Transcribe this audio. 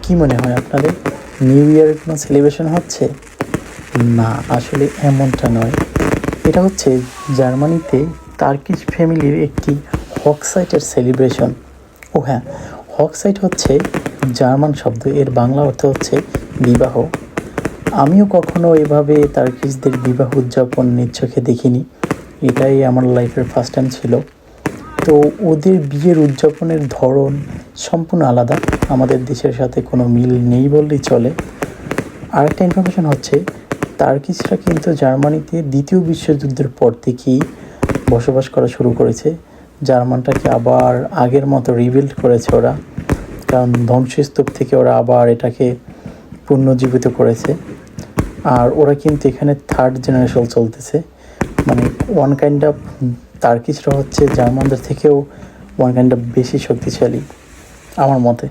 কি মনে হয় আপনাদের? নিউ ইয়ারের কোনো সেলিব্রেশন হচ্ছে? না, আসলে এমনটা নয়। এটা হচ্ছে জার্মানিতে টার্কিশ ফ্যামিলির একটি হকসাইটের সেলিব্রেশন। ও হ্যাঁ, হকসাইট হচ্ছে জার্মান শব্দ, এর বাংলা অর্থ হচ্ছে বিবাহ। আমিও কখনো এভাবে টার্কিশদের বিবাহ উদযাপন নিজ চোখে দেখিনি, এটাই আমার লাইফের ফার্স্ট টাইম ছিল। তো ওদের বিয়ের উদযাপনের ধরন সম্পূর্ণ আলাদা, আমাদের দেশের সাথে কোনো মিল নেই বললেই চলে। আরেকটা ইনফরমেশন হচ্ছে, টার্কিশরা কিন্তু জার্মানিতে দ্বিতীয় বিশ্বযুদ্ধের পর থেকেই বসবাস করা শুরু করেছে। জার্মানটাকে আবার আগের মতো রিবিল্ড করেছে ওরা, কারণ ধ্বংসস্তূপ থেকে ওরা আবার এটাকে পুনর্জীবিত করেছে। আর ওরা কিন্তু এখানে থার্ড জেনারেশন চলতেছে, মানে ওয়ান কাইন্ড অফ টার্কিশরা হচ্ছে জার্মানদের থেকেও ওয়ান কাইন্ড অফ বেশি শক্তিশালী আমার মতে।